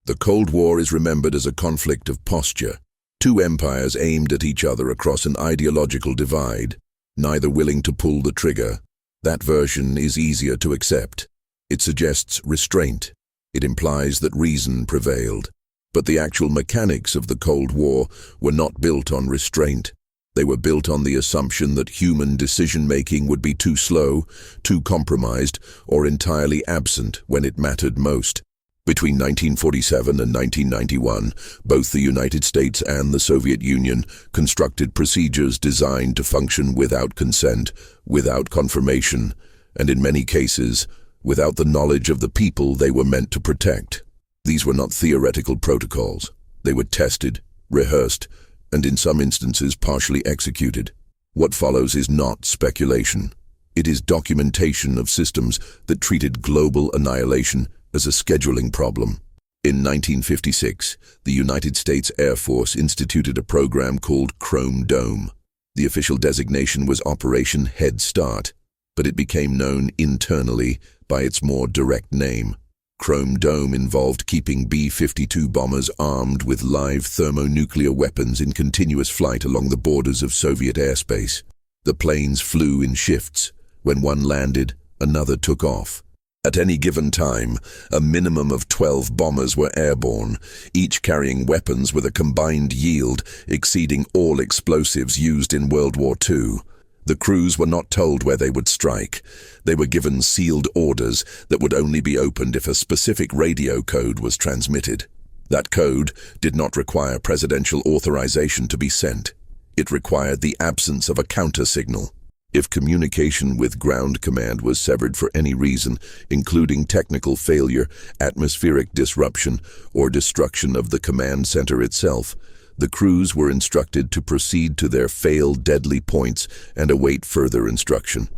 The Cold War is remembered as a conflict of posture. Two empires aimed at each other across an ideological divide, neither willing to pull the trigger. That version is easier to accept. It suggests restraint. It implies that reason prevailed. But the actual mechanics of the Cold War were not built on restraint. They were built on the assumption that human decision-making would be too slow, too compromised, or entirely absent when it mattered most. Between 1947 and 1991, both the United States and the Soviet Union constructed procedures designed to function without consent, without confirmation, and in many cases, without the knowledge of the people they were meant to protect. These were not theoretical protocols. They were tested, rehearsed, and in some instances partially executed. What follows is not speculation. It is documentation of systems that treated global annihilation as a scheduling problem. In 1956, the United States Air Force instituted a program called Chrome Dome. The official designation was Operation Head Start, but it became known internally by its more direct name. Chrome Dome involved keeping B-52 bombers armed with live thermonuclear weapons in continuous flight along the borders of Soviet airspace. The planes flew in shifts. When one landed, another took off. At any given time, a minimum of 12 bombers were airborne, each carrying weapons with a combined yield exceeding all explosives used in World War II. The crews were not told where they would strike. They were given sealed orders that would only be opened if a specific radio code was transmitted. That code did not require presidential authorization to be sent. It required the absence of a counter-signal. If communication with ground command was severed for any reason, including technical failure, atmospheric disruption, or destruction of the command center itself, the crews were instructed to proceed to their failed deadly points and await further instruction.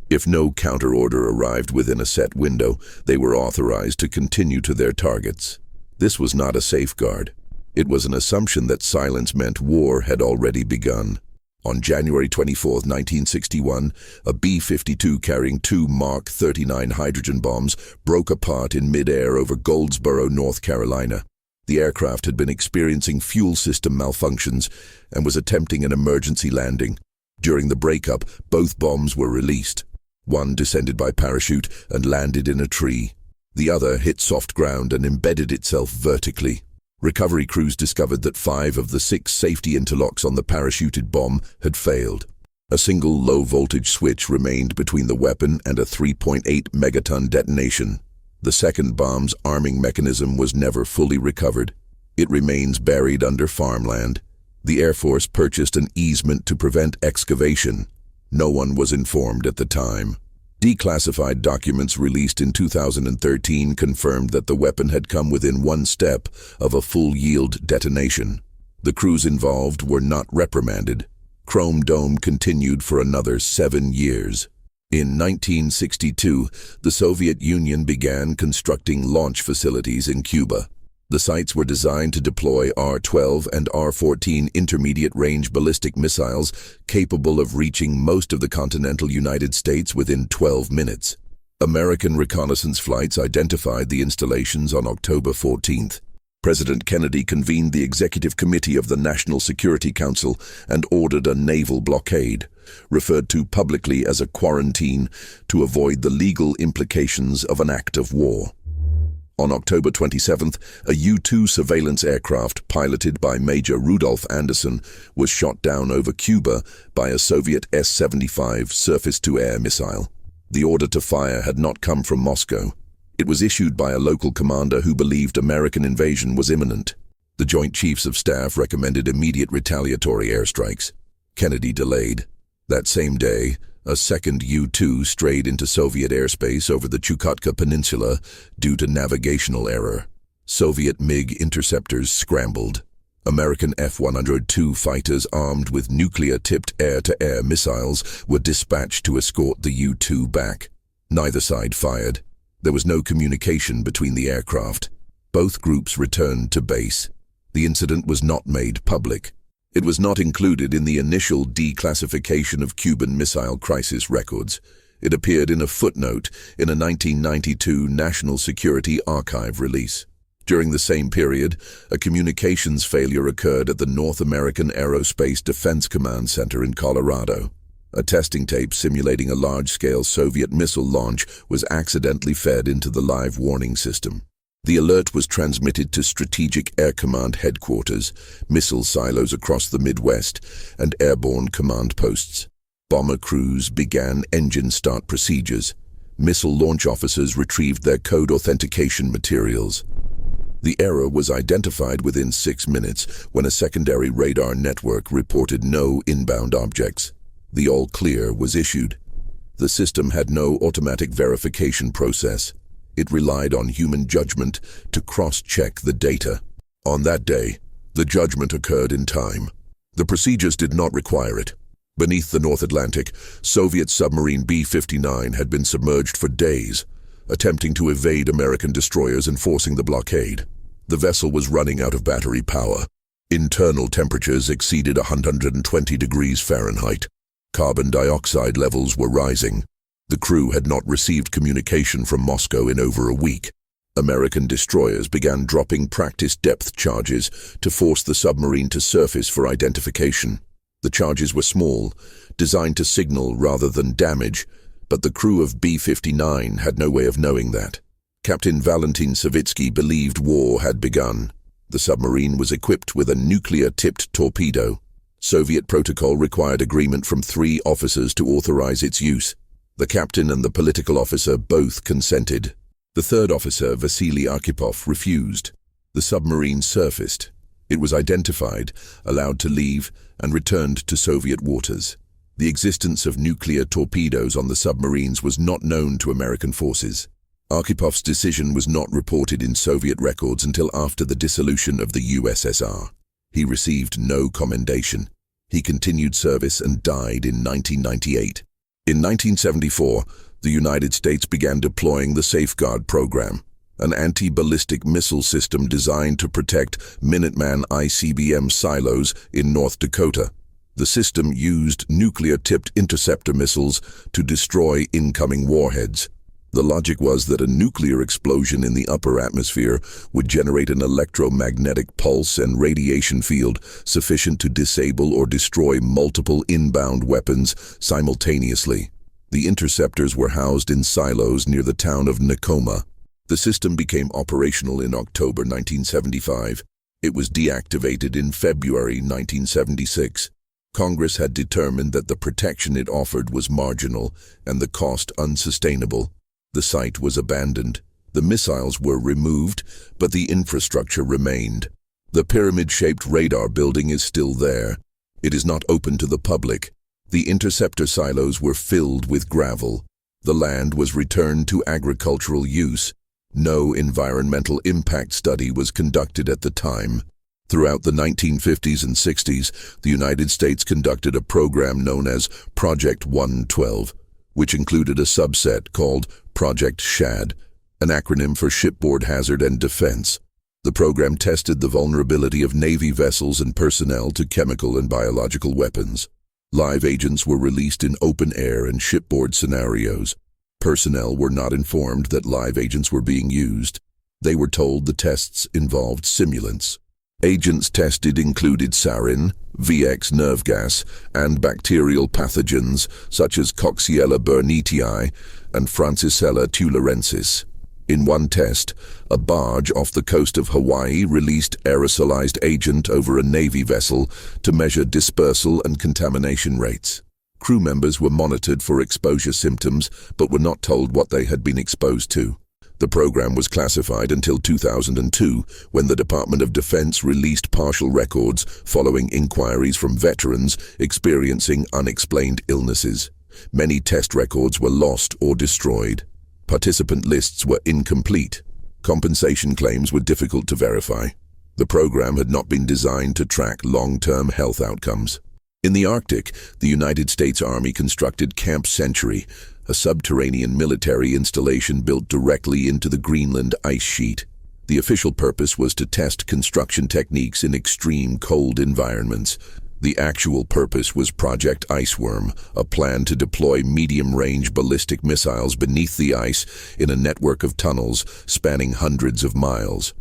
If no counter-order arrived within a set window, they were authorized to continue to their targets. This was not a safeguard. It was an assumption that silence meant war had already begun. On January 24, 1961, a B-52 carrying two Mark 39 hydrogen bombs broke apart in mid-air over Goldsboro, North Carolina. The aircraft had been experiencing fuel system malfunctions and was attempting an emergency landing. During the breakup, both bombs were released. One descended by parachute and landed in a tree. The other hit soft ground and embedded itself vertically. Recovery crews discovered that 5 of the 6 safety interlocks on the parachuted bomb had failed. A single low-voltage switch remained between the weapon and a 3.8 megaton detonation. The second bomb's arming mechanism was never fully recovered. It remains buried under farmland. The Air Force purchased an easement to prevent excavation. No one was informed at the time. Declassified documents released in 2013 confirmed that the weapon had come within one step of a full-yield detonation. The crews involved were not reprimanded. Chrome Dome continued for another 7 years. In 1962, the Soviet Union began constructing launch facilities in Cuba. The sites were designed to deploy R-12 and R-14 intermediate-range ballistic missiles capable of reaching most of the continental United States within 12 minutes. American reconnaissance flights identified the installations on October 14th. President Kennedy convened the Executive Committee of the National Security Council and ordered a naval blockade, referred to publicly as a quarantine, to avoid the legal implications of an act of war. On October 27th, a U-2 surveillance aircraft piloted by Major Rudolf Anderson was shot down over Cuba by a Soviet S-75 surface-to-air missile. The order to fire had not come from Moscow. It was issued by a local commander who believed American invasion was imminent. The Joint Chiefs of Staff recommended immediate retaliatory airstrikes. Kennedy delayed. That same day, a second U-2 strayed into Soviet airspace over the Chukotka Peninsula due to navigational error. Soviet MiG interceptors scrambled. American F-102 fighters armed with nuclear-tipped air-to-air missiles were dispatched to escort the U-2 back. Neither side fired. There was no communication between the aircraft. Both groups returned to base. The incident was not made public. It was not included in the initial declassification of Cuban Missile Crisis records. It appeared in a footnote in a 1992 National Security Archive release. During the same period, a communications failure occurred at the North American Aerospace Defense Command Center in Colorado. A testing tape simulating a large-scale Soviet missile launch was accidentally fed into the live warning system. The alert was transmitted to Strategic Air Command headquarters, missile silos across the Midwest, and airborne command posts. Bomber crews began engine start procedures. Missile launch officers retrieved their code authentication materials. The error was identified within 6 minutes when a secondary radar network reported no inbound objects. The all-clear was issued. The system had no automatic verification process. It relied on human judgment to cross-check the data. On that day, the judgment occurred in time. The procedures did not require it. Beneath the North Atlantic, Soviet submarine B-59 had been submerged for days, attempting to evade American destroyers and forcing the blockade. The vessel was running out of battery power. Internal temperatures exceeded 120 degrees Fahrenheit. Carbon dioxide levels were rising. The crew had not received communication from Moscow in over a week. American destroyers began dropping practice depth charges to force the submarine to surface for identification. The charges were small, designed to signal rather than damage, but the crew of B-59 had no way of knowing that. Captain Valentin Savitsky believed war had begun. The submarine was equipped with a nuclear-tipped torpedo. Soviet protocol required agreement from 3 officers to authorize its use. The captain and the political officer both consented. The 3rd officer, Vasily Arkhipov, refused. The submarine surfaced. It was identified, allowed to leave, and returned to Soviet waters. The existence of nuclear torpedoes on the submarines was not known to American forces. Arkhipov's decision was not reported in Soviet records until after the dissolution of the USSR. He received no commendation. He continued service and died in 1998. In 1974, the United States began deploying the Safeguard program, an anti-ballistic missile system designed to protect Minuteman ICBM silos in North Dakota. The system used nuclear-tipped interceptor missiles to destroy incoming warheads. The logic was that a nuclear explosion in the upper atmosphere would generate an electromagnetic pulse and radiation field sufficient to disable or destroy multiple inbound weapons simultaneously. The interceptors were housed in silos near the town of Nakoma. The system became operational in October 1975. It was deactivated in February 1976. Congress had determined that the protection it offered was marginal and the cost unsustainable. The site was abandoned. The missiles were removed, but the infrastructure remained. The pyramid-shaped radar building is still there. It is not open to the public. The interceptor silos were filled with gravel. The land was returned to agricultural use. No environmental impact study was conducted at the time. Throughout the 1950s and 60s, the United States conducted a program known as Project 112, which included a subset called Project SHAD, an acronym for Shipboard Hazard and Defense. The program tested the vulnerability of Navy vessels and personnel to chemical and biological weapons. Live agents were released in open air and shipboard scenarios. Personnel were not informed that live agents were being used. They were told the tests involved simulants. Agents tested included sarin, VX nerve gas, and bacterial pathogens such as Coxiella burnetii and Francisella tularensis. In one test, a barge off the coast of Hawaii released aerosolized agent over a Navy vessel to measure dispersal and contamination rates. Crew members were monitored for exposure symptoms but were not told what they had been exposed to. The program was classified until 2002, when the Department of Defense released partial records following inquiries from veterans experiencing unexplained illnesses. Many test records were lost or destroyed. Participant lists were incomplete. Compensation claims were difficult to verify. The program had not been designed to track long-term health outcomes. In the Arctic, the United States Army constructed Camp Century, a subterranean military installation built directly into the Greenland ice sheet. The official purpose was to test construction techniques in extreme cold environments. The actual purpose was Project Iceworm, a plan to deploy medium-range ballistic missiles beneath the ice in a network of tunnels spanning hundreds of miles.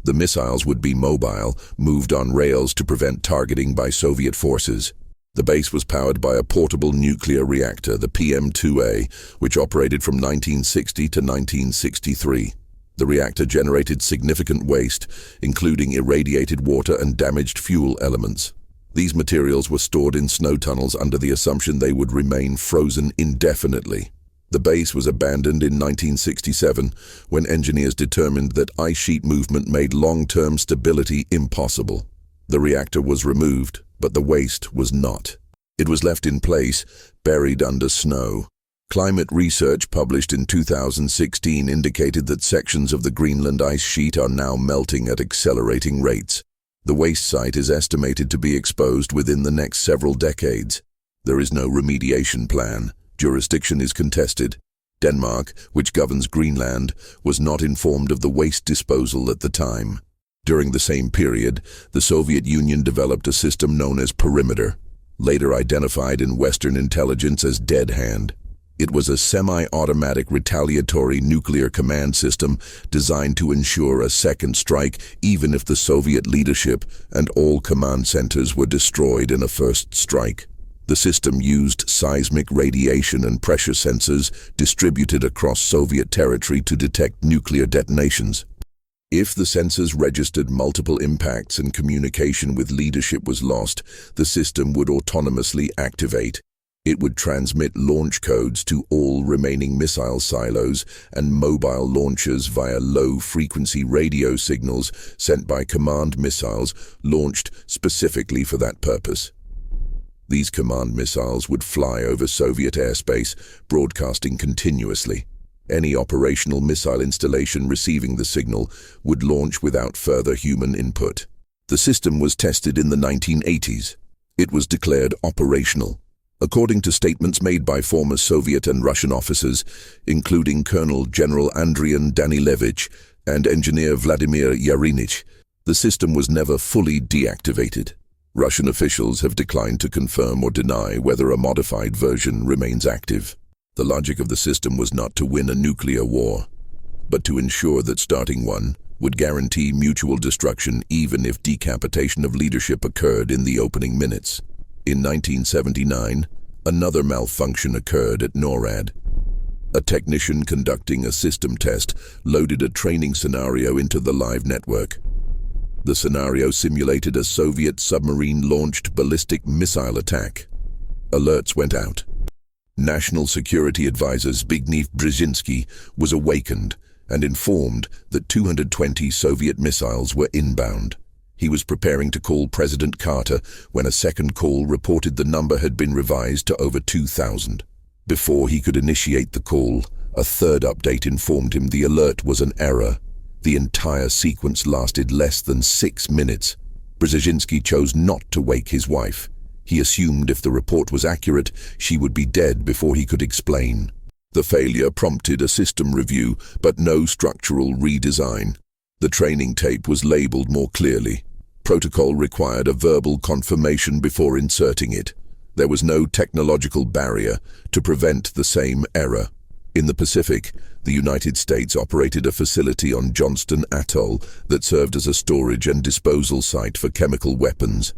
The missiles would be mobile, moved on rails to prevent targeting by Soviet forces. The base was powered by a portable nuclear reactor, the PM-2A, which operated from 1960 to 1963. The reactor generated significant waste, including irradiated water and damaged fuel elements. These materials were stored in snow tunnels under the assumption they would remain frozen indefinitely. The base was abandoned in 1967 when engineers determined that ice sheet movement made long-term stability impossible. The reactor was removed, but the waste was not. It was left in place, buried under snow. Climate research published in 2016 indicated that sections of the Greenland ice sheet are now melting at accelerating rates. The waste site is estimated to be exposed within the next several decades. There is no remediation plan. Jurisdiction is contested. Denmark, which governs Greenland, was not informed of the waste disposal at the time. During the same period, the Soviet Union developed a system known as perimeter, later identified in Western intelligence as Dead Hand. It was a semi-automatic retaliatory nuclear command system designed to ensure a second strike even if the Soviet leadership and all command centers were destroyed in a first strike. The system used seismic radiation and pressure sensors distributed across Soviet territory to detect nuclear detonations. If the sensors registered multiple impacts and communication with leadership was lost, the system would autonomously activate. It would transmit launch codes to all remaining missile silos and mobile launchers via low-frequency radio signals sent by command missiles launched specifically for that purpose. These command missiles would fly over Soviet airspace, broadcasting continuously. Any operational missile installation receiving the signal would launch without further human input. The system was tested in the 1980s. It was declared operational. According to statements made by former Soviet and Russian officers, including Colonel General Andrian Danilevich and engineer Vladimir Yarinich, the system was never fully deactivated. Russian officials have declined to confirm or deny whether a modified version remains active. The logic of the system was not to win a nuclear war, but to ensure that starting one would guarantee mutual destruction even if decapitation of leadership occurred in the opening minutes. In 1979, another malfunction occurred at NORAD. A technician conducting a system test loaded a training scenario into the live network. The scenario simulated a Soviet submarine-launched ballistic missile attack. Alerts went out. National Security Advisor Zbigniew Brzezinski was awakened and informed that 220 Soviet missiles were inbound. He was preparing to call President Carter when a second call reported the number had been revised to over 2,000. Before he could initiate the call, a third update informed him the alert was an error. The entire sequence lasted less than 6 minutes. Brzezinski chose not to wake his wife. He assumed if the report was accurate, she would be dead before he could explain. The failure prompted a system review, but no structural redesign. The training tape was labeled more clearly. Protocol required a verbal confirmation before inserting it. There was no technological barrier to prevent the same error. In the Pacific, the United States operated a facility on Johnston Atoll that served as a storage and disposal site for chemical weapons.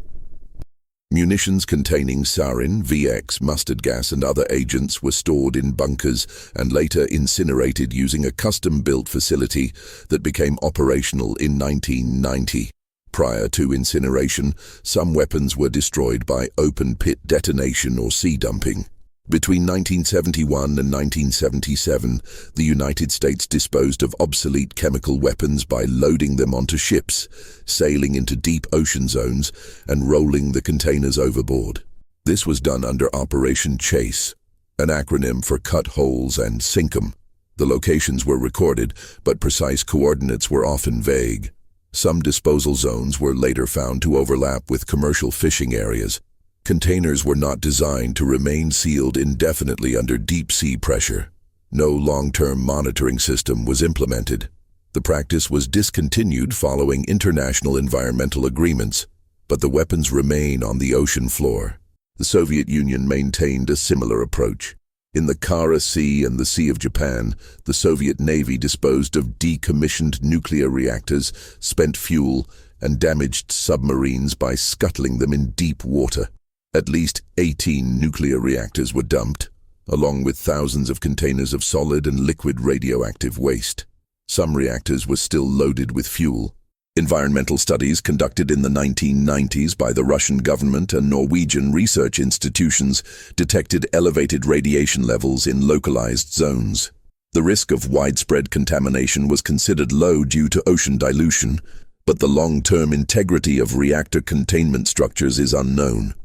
Munitions containing sarin, VX, mustard gas and other agents were stored in bunkers and later incinerated using a custom-built facility that became operational in 1990. Prior to incineration, some weapons were destroyed by open-pit detonation or sea dumping. Between 1971 and 1977, the United States disposed of obsolete chemical weapons by loading them onto ships, sailing into deep ocean zones, and rolling the containers overboard. This was done under Operation Chase, an acronym for Cut Holes and Sink 'em. The locations were recorded, but precise coordinates were often vague. Some disposal zones were later found to overlap with commercial fishing areas. Containers were not designed to remain sealed indefinitely under deep-sea pressure. No long-term monitoring system was implemented. The practice was discontinued following international environmental agreements, but the weapons remain on the ocean floor. The Soviet Union maintained a similar approach. In the Kara Sea and the Sea of Japan, the Soviet Navy disposed of decommissioned nuclear reactors, spent fuel, and damaged submarines by scuttling them in deep water. At least 18 nuclear reactors were dumped, along with thousands of containers of solid and liquid radioactive waste. Some reactors were still loaded with fuel. Environmental studies conducted in the 1990s by the Russian government and Norwegian research institutions detected elevated radiation levels in localized zones. The risk of widespread contamination was considered low due to ocean dilution, but the long-term integrity of reactor containment structures is unknown.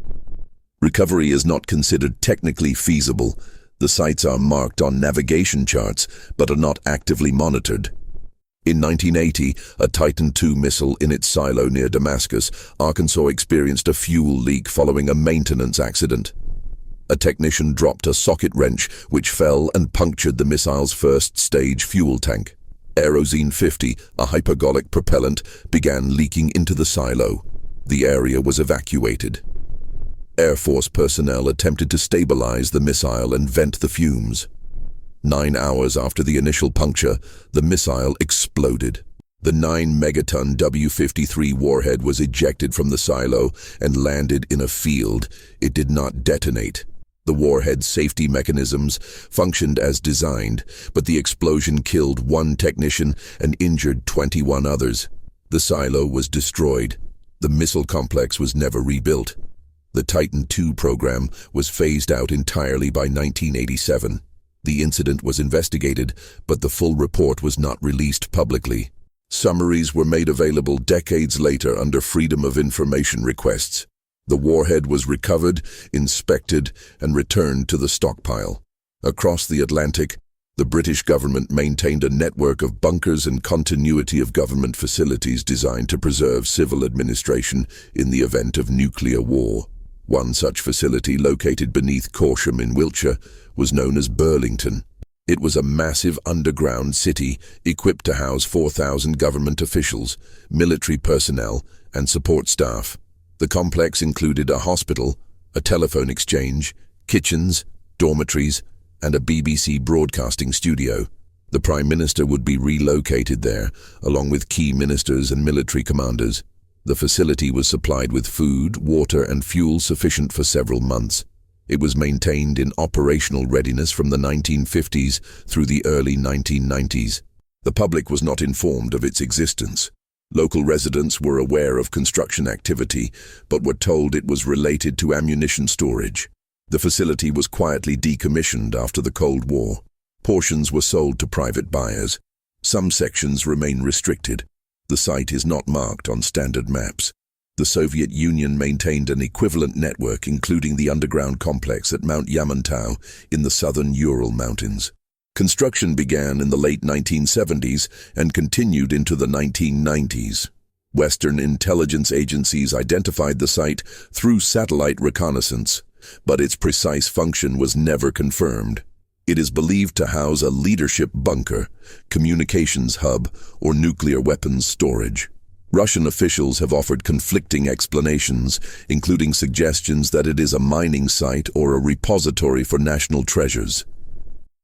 Recovery is not considered technically feasible. The sites are marked on navigation charts, but are not actively monitored. In 1980, a Titan II missile in its silo near Damascus, Arkansas experienced a fuel leak following a maintenance accident. A technician dropped a socket wrench which fell and punctured the missile's first-stage fuel tank. Aerosine 50, a hypergolic propellant, began leaking into the silo. The area was evacuated. Air Force personnel attempted to stabilize the missile and vent the fumes. 9 hours after the initial puncture, the missile exploded. The 9-megaton W-53 warhead was ejected from the silo and landed in a field. It did not detonate. The warhead's safety mechanisms functioned as designed, but the explosion killed 1 technician and injured 21 others. The silo was destroyed. The missile complex was never rebuilt. The Titan II program was phased out entirely by 1987. The incident was investigated, but the full report was not released publicly. Summaries were made available decades later under Freedom of Information requests. The warhead was recovered, inspected, and returned to the stockpile. Across the Atlantic, the British government maintained a network of bunkers and continuity of government facilities designed to preserve civil administration in the event of nuclear war. One such facility, located beneath Corsham in Wiltshire, was known as Burlington. It was a massive underground city equipped to house 4,000 government officials, military personnel, and support staff. The complex included a hospital, a telephone exchange, kitchens, dormitories, and a BBC broadcasting studio. The Prime Minister would be relocated there, along with key ministers and military commanders. The facility was supplied with food, water, and fuel sufficient for several months. It was maintained in operational readiness from the 1950s through the early 1990s. The public was not informed of its existence. Local residents were aware of construction activity, but were told it was related to ammunition storage. The facility was quietly decommissioned after the Cold War. Portions were sold to private buyers. Some sections remain restricted. The site is not marked on standard maps. The Soviet Union maintained an equivalent network, including the underground complex at Mount Yamantau in the southern Ural Mountains. Construction began in the late 1970s and continued into the 1990s. Western intelligence agencies identified the site through satellite reconnaissance, but its precise function was never confirmed. It is believed to house a leadership bunker, communications hub, or nuclear weapons storage. Russian officials have offered conflicting explanations, including suggestions that it is a mining site or a repository for national treasures.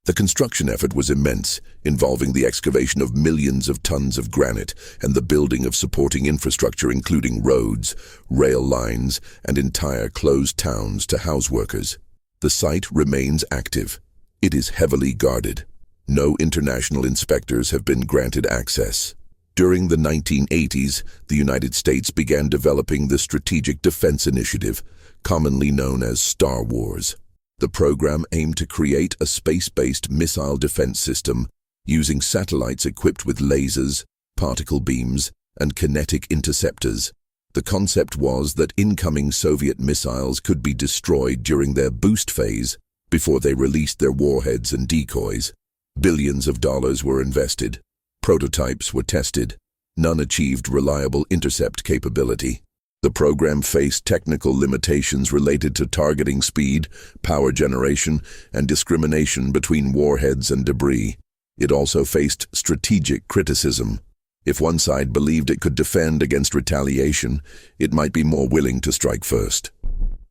The construction effort was immense, involving the excavation of millions of tons of granite and the building of supporting infrastructure including roads, rail lines, and entire closed towns to house workers. The site remains active. It is heavily guarded. No international inspectors have been granted access. During the 1980s, the United States began developing the Strategic Defense Initiative, commonly known as Star Wars. The program aimed to create a space-based missile defense system using satellites equipped with lasers, particle beams, and kinetic interceptors. The concept was that incoming Soviet missiles could be destroyed during their boost phase before they released their warheads and decoys. Billions of dollars were invested. Prototypes were tested. None achieved reliable intercept capability. The program faced technical limitations related to targeting speed, power generation, and discrimination between warheads and debris. It also faced strategic criticism. If one side believed it could defend against retaliation, it might be more willing to strike first.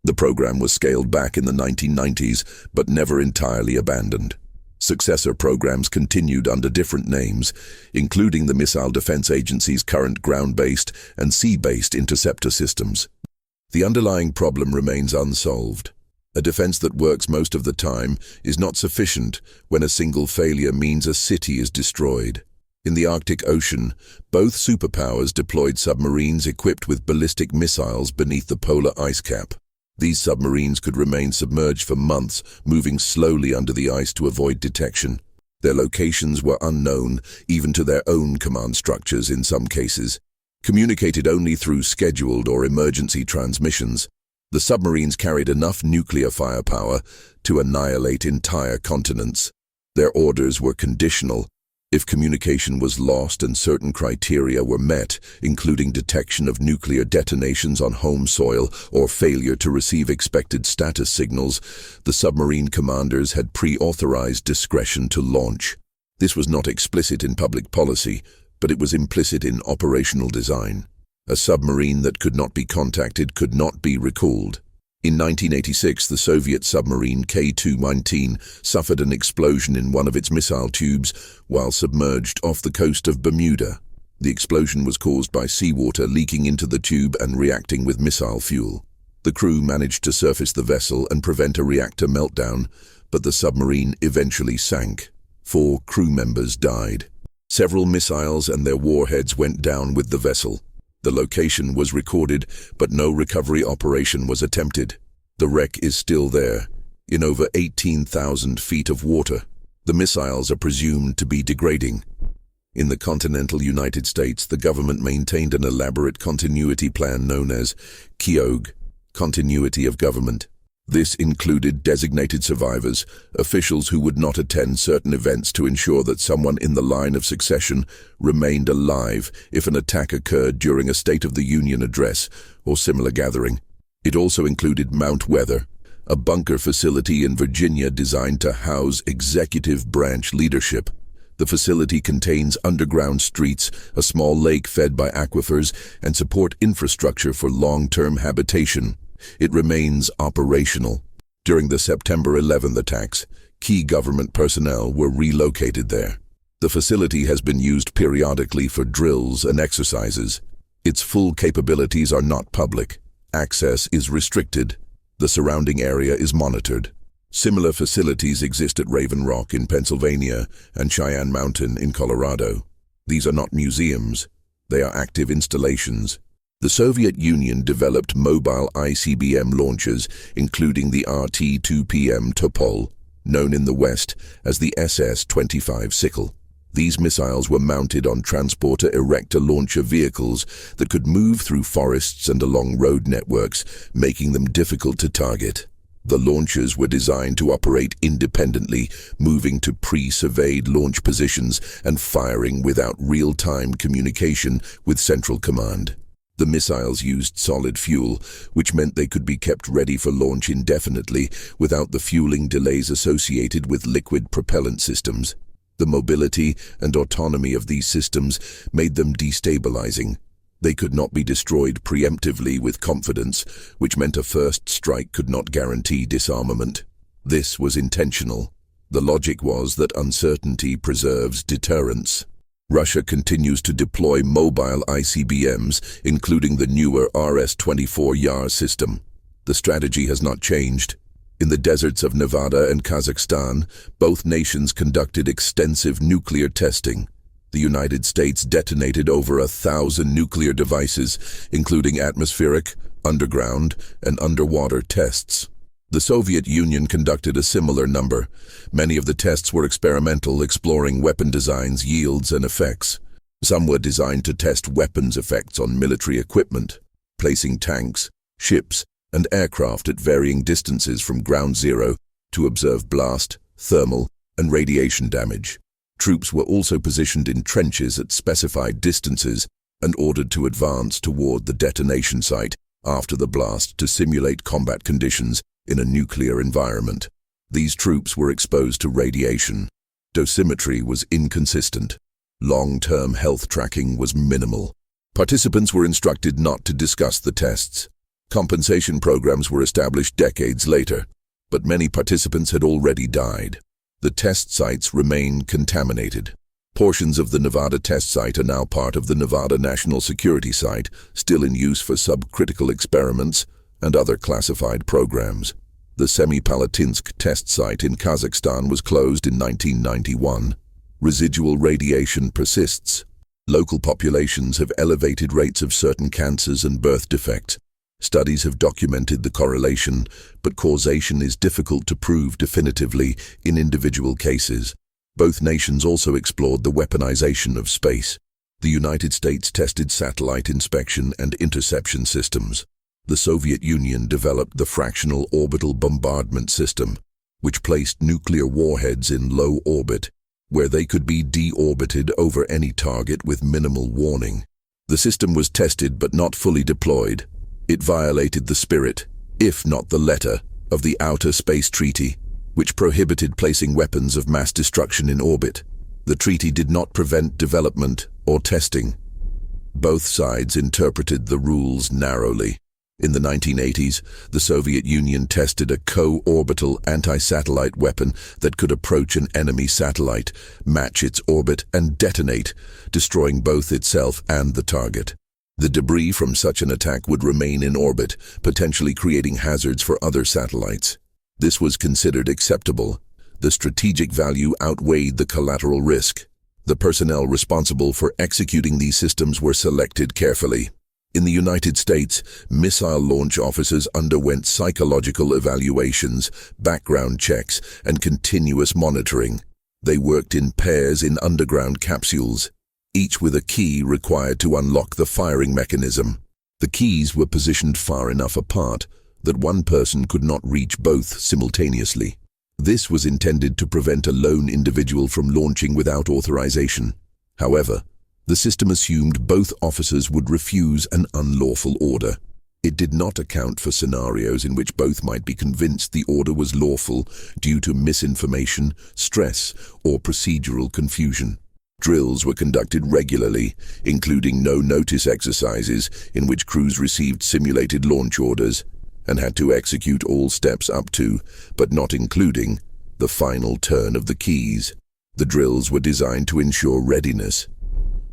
The program was scaled back in the 1990s, but never entirely abandoned. Successor programs continued under different names, including the Missile Defense Agency's current ground-based and sea-based interceptor systems. The underlying problem remains unsolved. A defense that works most of the time is not sufficient when a single failure means a city is destroyed. In the Arctic Ocean, both superpowers deployed submarines equipped with ballistic missiles beneath the polar ice cap. These submarines could remain submerged for months, moving slowly under the ice to avoid detection. Their locations were unknown, even to their own command structures in some cases. Communicated only through scheduled or emergency transmissions, the submarines carried enough nuclear firepower to annihilate entire continents. Their orders were conditional. If communication was lost and certain criteria were met, including detection of nuclear detonations on home soil or failure to receive expected status signals, the submarine commanders had pre-authorized discretion to launch. This was not explicit in public policy, but it was implicit in operational design. A submarine that could not be contacted could not be recalled. In 1986, the Soviet submarine K-2-19 suffered an explosion in one of its missile tubes while submerged off the coast of Bermuda. The explosion was caused by seawater leaking into the tube and reacting with missile fuel. The crew managed to surface the vessel and prevent a reactor meltdown, but the submarine eventually sank. 4 crew members died. Several missiles and their warheads went down with the vessel. The location was recorded, but no recovery operation was attempted. The wreck is still there, in over 18,000 feet of water. The missiles are presumed to be degrading. In the continental United States, the government maintained an elaborate continuity plan known as KIOG, Continuity of Government. This included designated survivors, officials who would not attend certain events to ensure that someone in the line of succession remained alive if an attack occurred during a State of the Union address or similar gathering. It also included Mount Weather, a bunker facility in Virginia designed to house executive branch leadership. The facility contains underground streets, a small lake fed by aquifers, and support infrastructure for long-term habitation. It remains operational. During the September 11th attacks, key government personnel were relocated there. The facility has been used periodically for drills and exercises. Its full capabilities are not public. Access is restricted. The surrounding area is monitored. Similar facilities exist at Raven Rock in Pennsylvania and Cheyenne Mountain in Colorado. These are not museums. They are active installations. The Soviet Union developed mobile ICBM launchers, including the RT-2PM Topol, known in the West as the SS-25 Sickle. These missiles were mounted on transporter erector launcher vehicles that could move through forests and along road networks, making them difficult to target. The launchers were designed to operate independently, moving to pre-surveyed launch positions and firing without real-time communication with Central Command. The missiles used solid fuel, which meant they could be kept ready for launch indefinitely without the fueling delays associated with liquid propellant systems. The mobility and autonomy of these systems made them destabilizing. They could not be destroyed preemptively with confidence, which meant a first strike could not guarantee disarmament. This was intentional. The logic was that uncertainty preserves deterrence. Russia continues to deploy mobile ICBMs, including the newer RS-24 Yar system. The strategy has not changed. In the deserts of Nevada and Kazakhstan, both nations conducted extensive nuclear testing. The United States detonated over 1,000 nuclear devices, including atmospheric, underground, and underwater tests. The Soviet Union conducted a similar number. Many of the tests were experimental, exploring weapon designs, yields, and effects. Some were designed to test weapons effects on military equipment, placing tanks, ships, and aircraft at varying distances from ground zero to observe blast, thermal, and radiation damage. Troops were also positioned in trenches at specified distances and ordered to advance toward the detonation site after the blast to simulate combat conditions in a nuclear environment. These troops were exposed to radiation. Dosimetry was inconsistent. Long-term health tracking was minimal. Participants were instructed not to discuss the tests. Compensation programs were established decades later, but many participants had already died. The test sites remain contaminated. Portions of the Nevada test site are now part of the Nevada National Security Site, still in use for subcritical experiments and other classified programs. The Semipalatinsk test site in Kazakhstan was closed in 1991. Residual radiation persists. Local populations have elevated rates of certain cancers and birth defects. Studies have documented the correlation, but causation is difficult to prove definitively in individual cases. Both nations also explored the weaponization of space. The United States tested satellite inspection and interception systems. The Soviet Union developed the fractional orbital bombardment system, which placed nuclear warheads in low orbit, where they could be deorbited over any target with minimal warning. The system was tested but not fully deployed. It violated the spirit, if not the letter, of the Outer Space Treaty, which prohibited placing weapons of mass destruction in orbit. The treaty did not prevent development or testing. Both sides interpreted the rules narrowly. In the 1980s, the Soviet Union tested a co-orbital anti-satellite weapon that could approach an enemy satellite, match its orbit, and detonate, destroying both itself and the target. The debris from such an attack would remain in orbit, potentially creating hazards for other satellites. This was considered acceptable. The strategic value outweighed the collateral risk. The personnel responsible for executing these systems were selected carefully. In the United States, missile launch officers underwent psychological evaluations, background checks, and continuous monitoring. They worked in pairs in underground capsules, each with a key required to unlock the firing mechanism. The keys were positioned far enough apart that one person could not reach both simultaneously. This was intended to prevent a lone individual from launching without authorization. However, the system assumed both officers would refuse an unlawful order. It did not account for scenarios in which both might be convinced the order was lawful due to misinformation, stress, or procedural confusion. Drills were conducted regularly, including no-notice exercises in which crews received simulated launch orders and had to execute all steps up to, but not including, the final turn of the keys. The drills were designed to ensure readiness.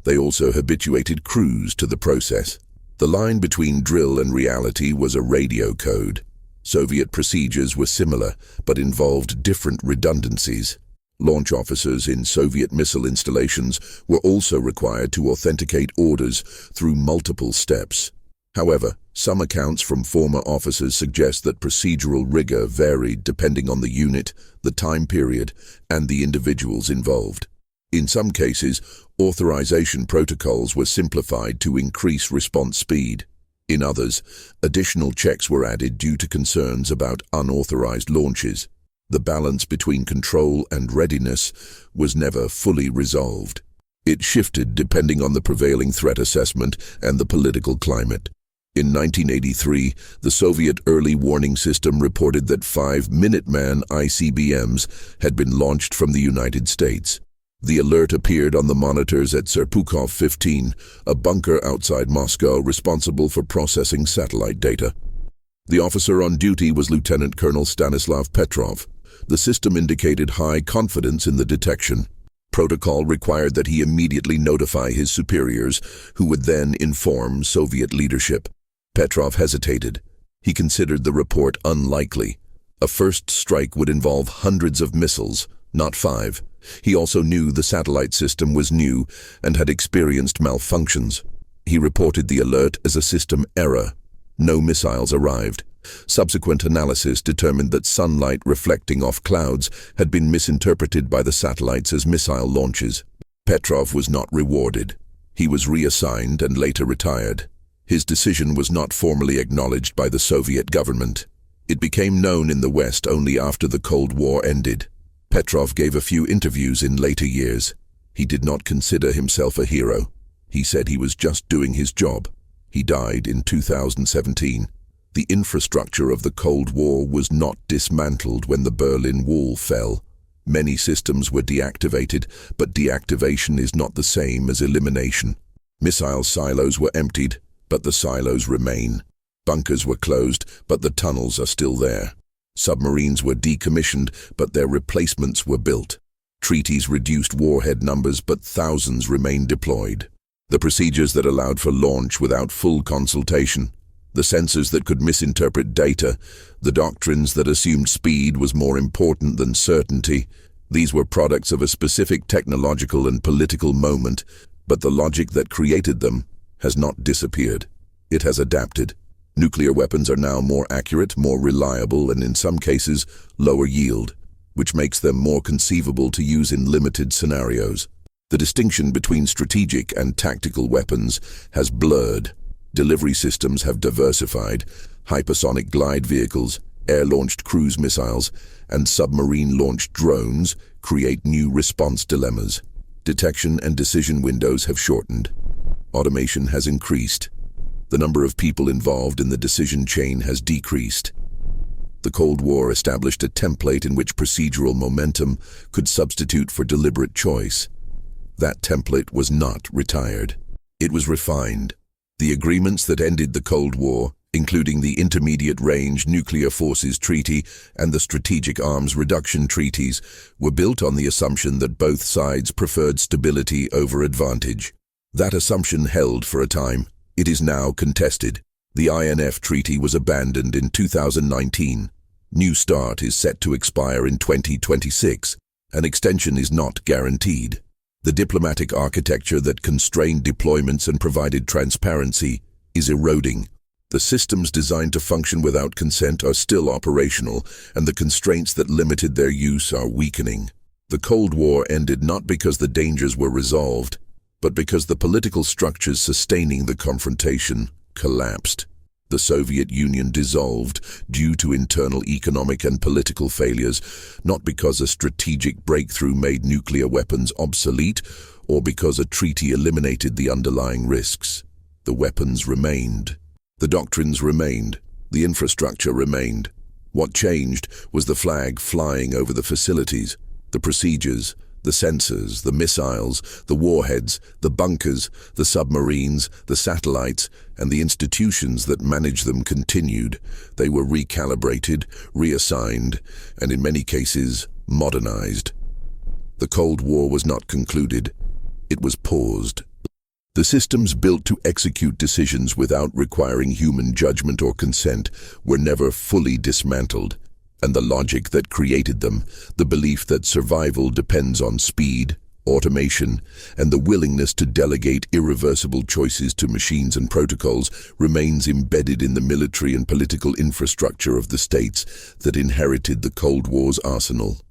They also habituated crews to the process. The line between drill and reality was a radio code. Soviet procedures were similar, but involved different redundancies. Launch officers in Soviet missile installations were also required to authenticate orders through multiple steps. However, some accounts from former officers suggest that procedural rigor varied depending on the unit, the time period, and the individuals involved. In some cases, authorization protocols were simplified to increase response speed. In others, additional checks were added due to concerns about unauthorized launches. The balance between control and readiness was never fully resolved. It shifted depending on the prevailing threat assessment and the political climate. In 1983, the Soviet early warning system reported that 5 Minuteman ICBMs had been launched from the United States. The alert appeared on the monitors at Serpukhov 15, a bunker outside Moscow responsible for processing satellite data. The officer on duty was Lieutenant Colonel Stanislav Petrov. The system indicated high confidence in the detection. Protocol required that he immediately notify his superiors, who would then inform Soviet leadership. Petrov hesitated. He considered the report unlikely. A first strike would involve hundreds of missiles, not 5. He also knew the satellite system was new and had experienced malfunctions. He reported the alert as a system error. No missiles arrived. Subsequent analysis determined that sunlight reflecting off clouds had been misinterpreted by the satellites as missile launches. Petrov was not rewarded. He was reassigned and later retired. His decision was not formally acknowledged by the Soviet government. It became known in the West only after the Cold War ended. Petrov gave a few interviews in later years. He did not consider himself a hero. He said he was just doing his job. He died in 2017. The infrastructure of the Cold War was not dismantled when the Berlin Wall fell. Many systems were deactivated, but deactivation is not the same as elimination. Missile silos were emptied, but the silos remain. Bunkers were closed, but the tunnels are still there. Submarines were decommissioned, but their replacements were built. Treaties reduced warhead numbers, but thousands remained deployed. The procedures that allowed for launch without full consultation, the sensors that could misinterpret data, the doctrines that assumed speed was more important than certainty. These were products of a specific technological and political moment, but the logic that created them has not disappeared. It has adapted. Nuclear weapons are now more accurate, more reliable, and in some cases, lower yield, which makes them more conceivable to use in limited scenarios. The distinction between strategic and tactical weapons has blurred. Delivery systems have diversified. Hypersonic glide vehicles, air-launched cruise missiles, and submarine-launched drones create new response dilemmas. Detection and decision windows have shortened. Automation has increased. The number of people involved in the decision chain has decreased. The Cold War established a template in which procedural momentum could substitute for deliberate choice. That template was not retired. It was refined. The agreements that ended the Cold War, including the Intermediate Range Nuclear Forces Treaty and the Strategic Arms Reduction Treaties, were built on the assumption that both sides preferred stability over advantage. That assumption held for a time. It is now contested. The INF Treaty was abandoned in 2019. New START is set to expire in 2026. An extension is not guaranteed. The diplomatic architecture that constrained deployments and provided transparency is eroding. The systems designed to function without consent are still operational, and the constraints that limited their use are weakening. The Cold War ended not because the dangers were resolved, but because the political structures sustaining the confrontation collapsed. The Soviet Union dissolved due to internal economic and political failures, not because a strategic breakthrough made nuclear weapons obsolete or because a treaty eliminated the underlying risks. The weapons remained. The doctrines remained. The infrastructure remained. What changed was the flag flying over the facilities, the procedures, the sensors, the missiles, the warheads, the bunkers, the submarines, the satellites, and the institutions that manage them continued. They were recalibrated, reassigned, and in many cases, modernized. The Cold War was not concluded. It was paused. The systems built to execute decisions without requiring human judgment or consent were never fully dismantled. And the logic that created them, the belief that survival depends on speed, automation, and the willingness to delegate irreversible choices to machines and protocols, remains embedded in the military and political infrastructure of the states that inherited the Cold War's arsenal.